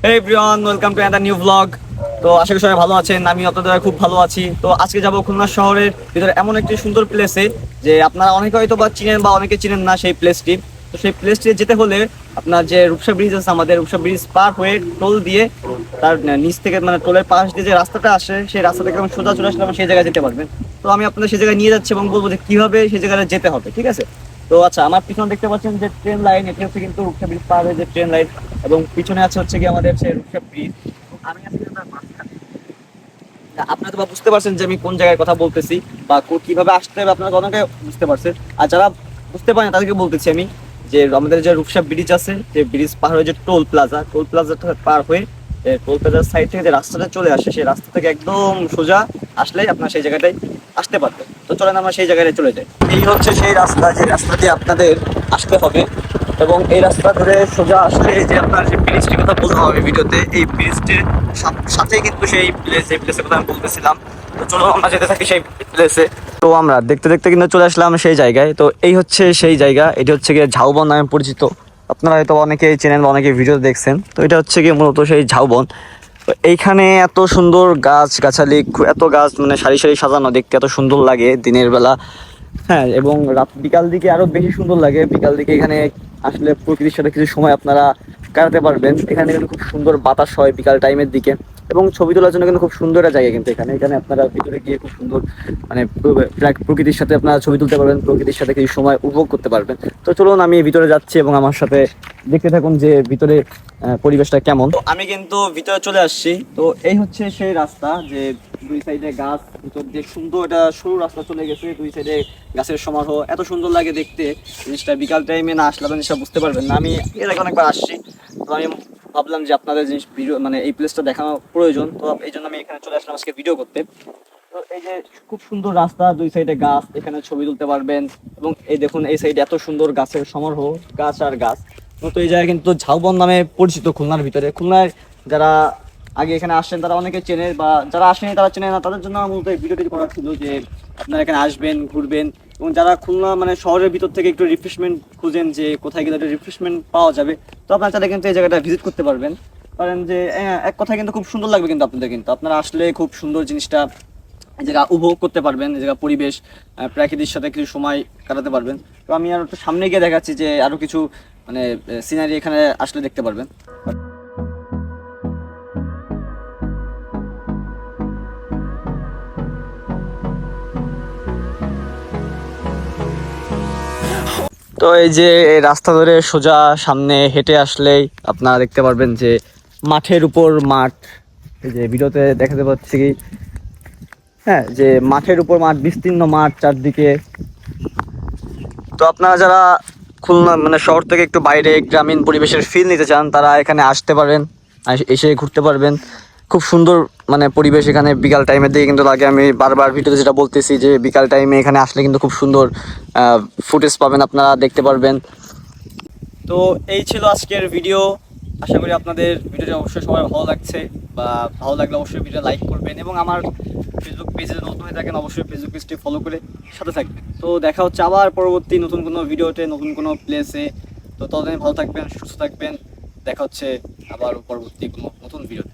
Hey everyone, welcome to another new vlog. তো আশা করি সবাই ভালো আছেন, আমি আপনাদের খুব ভালো আছি। তো আজকে যাব খুলনা শহরের ভিতরে এমন একটি সুন্দর প্লেসে যে আপনারা অনেকে হয়তো বা চিনেন বা অনেকে চিনেন না সেই প্লেসটি। তো সেই প্লেসটি যেতে হলে আপনার যে রূপসা ব্রিজ আছে, আমাদের রূপসা ব্রিজ পার হয়ে টোল দিয়ে তার নিচ থেকে মানে টোলের পাশ দিয়ে যে রাস্তাটা আসে সেই রাস্তা থেকে আমি সোজা চলে আসলে সেই জায়গায় যেতে পারবেন। তো আমি আপনাদের সেই জায়গায় নিয়ে যাচ্ছি এবং বলবো যে কিভাবে সেই জায়গায় যেতে হবে, ঠিক আছে? তো আচ্ছা, আমার পিছনে দেখতে পাচ্ছেন যে ট্রেন লাইন, এটি হচ্ছে কিন্তু রূপসা ব্রিজ পার হয়ে যে ট্রেন লাইন, এবং পিছনে আছে হচ্ছে কি আমাদের সেই রূপসা ব্রিজ। আমি আছি কিন্তু তার মাঝখানে। আপনারা তো বা বুঝতে পারছেন যে আমি কোন জায়গার কথা বলতেছি বা কিভাবে আসতে হবে, আপনারা অনেকে বুঝতে পারছেন। আর যারা বুঝতে পারেন তাদেরকে বলতেছি আমি যে আমাদের যে রূপসা ব্রিজ আছে, যে ব্রিজ পার হয়ে যে টোল প্লাজাটা পার হয়ে টোল প্লাজার সাইড থেকে যে রাস্তাটা চলে আসে, সেই রাস্তা থেকে একদম সোজা আসলেই আপনার সেই জায়গাটায় আসতে পারবেন। তো চলেন আমরা সেই জায়গায় চলে যাই। এই হচ্ছে সেই রাস্তা, যে রাস্তা দিয়ে আপনাদের আসতে হবে, এবং এই রাস্তা ধরে সোজা আসলে যে আপনার যে ব্রিজটির কথা বলতে হবে ভিডিওতে, এই ব্রিজটির সাথে কিন্তু সেই প্লেস, এই প্লেসের কথা আমি বলতেছিলাম। তো চলো আমরা যেতে থাকি সেই প্লেসে। তো আমরা দেখতে দেখতে কিন্তু চলে আসলাম সেই জায়গায়। তো এই হচ্ছে সেই জায়গা, এটি হচ্ছে গিয়ে ঝাউবন নামে পরিচিত। আপনারা হয়তো অনেকেই চেনেন বা অনেকে ভিডিও দেখছেন। তো এটা হচ্ছে গিয়ে মূলত সেই ঝাউবন। তো এইখানে এত সুন্দর গাছ গাছালি, এত গাছ মানে সারি সারি সাজানো, দেখতে এত সুন্দর লাগে দিনের বেলা। হ্যাঁ, এবং রাত বিকাল দিকে আরো বেশি সুন্দর লাগে। বিকাল দিকে এখানে আসলে প্রকৃতির সাথে কিছু সময় আপনারা কাটাতে পারবেন। এখানে কিন্তু খুব সুন্দর বাতাস হয় বিকাল টাইমের দিকে, এবং ছবি তোলার জন্য কিন্তু খুব সুন্দর একটা জায়গা। কিন্তু এখানে এখানে আপনারা ভিতরে গিয়ে খুব সুন্দর মানে প্রকৃতির সাথে আপনারা ছবি তুলতে পারবেন, প্রকৃতির সাথে কিছু সময় উপভোগ করতে পারবেন। তো চলুন আমি ভিতরে যাচ্ছি এবং আমার সাথে দেখতে থাকুন যে ভিতরে পরিবেশটা কেমন। তো আমি কিন্তু ভিতরে চলে আসছি। তো এই হচ্ছে সেই রাস্তা, যে দুই সাইডে গাছ, ভিতর দিয়ে সুন্দর একটা সরু রাস্তা চলে গেছে, দুই সাইডে গাছের সমারোহ, এত সুন্দর লাগে দেখতে। জিনিসটা বিকাল টাইমে না আসলে জিনিসটা বুঝতে পারবেন না। আমি এর আগে অনেকবার আসছি, তো আমি ভাবলাম যে আপনাদের জিনিস ভিডিও মানে এই প্লেসটা দেখানো প্রয়োজন। তো এই জন্য আমি এখানে চলে আসলাম আজকে ভিডিও করতে। তো এই যে খুব সুন্দর রাস্তা, দুই সাইডে গাছ, এখানে ছবি তুলতে পারবেন। এবং এই দেখুন এই সাইডে এত সুন্দর গাছের সমারোহ, গাছ আর গাছ। তো এই জায়গা কিন্তু ঝাউবন নামে পরিচিত খুলনার ভিতরে। খুলনায় যারা আগে এখানে আসছেন তারা অনেকে চেনে, বা যারা আসেনি তারা চেনে না, তাদের জন্য আমার মূলত এই ভিডিওটি করা ছিল যে আপনারা এখানে আসবেন, ঘুরবেন। এবং যারা খুলনা মানে শহরের ভিতর থেকে একটু রিফ্রেশমেন্ট খুঁজেন, যে কোথায় গেলে একটা রিফ্রেশমেন্ট পাওয়া যাবে, তো আপনারা চাইলে কিন্তু এই জায়গাটা ভিজিট করতে পারবেন। কারণ যে এক কথায় কিন্তু খুব সুন্দর লাগবে কিন্তু আপনাদের, কিন্তু আপনারা আসলে খুব সুন্দর জিনিসটা এই জায়গা উপভোগ করতে পারবেন, এই জায়গা পরিবেশ প্রাকৃতির সাথে কিছু সময় কাটাতে পারবেন। তো আমি আর একটু সামনে গিয়ে দেখাচ্ছি যে আরো কিছু মানে সিনারি এখানে আসলে দেখতে পারবেন। তো এই যে এই রাস্তা ধরে সোজা সামনে হেঁটে আসলেই আপনারা দেখতে পারবেন যে মাঠের উপর মাঠ। এই যে ভিডিওতে দেখাতে পাচ্ছি কি, হ্যাঁ, যে মাঠের উপর মাঠ, বিস্তীর্ণ মাঠ চারদিকে। তো আপনারা যারা খুলনা মানে শহর থেকে একটু বাইরে গ্রামীণ পরিবেশের ফিল নিতে চান, তারা এখানে আসতে পারেন, এসে ঘুরতে পারবেন। খুব সুন্দর মানে পরিবেশ এখানে বিকাল টাইমের দিকে কিন্তু লাগে। আমি বারবার ভিডিওতে যেটা বলতেছি যে বিকাল টাইমে এখানে আসলে কিন্তু খুব সুন্দর ফুটেজ পাবেন, আপনারা দেখতে পারবেন। তো এই ছিল আজকের ভিডিও। আশা করি আপনাদের ভিডিওটা অবশ্যই সবাই ভালো লাগছে, বা ভালো লাগলে অবশ্যই ভিডিও লাইক করবেন, এবং আমার ফেসবুক পেজে নতুন হয়ে থাকেন অবশ্যই ফেসবুক পেজটি ফলো করে সাথে থাকবেন। তো দেখা হচ্ছে আবার পরবর্তী নতুন কোনো ভিডিওতে, নতুন কোনো প্লেসে। তো ততদিন ভালো থাকবেন, সুস্থ থাকবেন। দেখা হচ্ছে আবার পরবর্তী কোনো নতুন ভিডিওতে।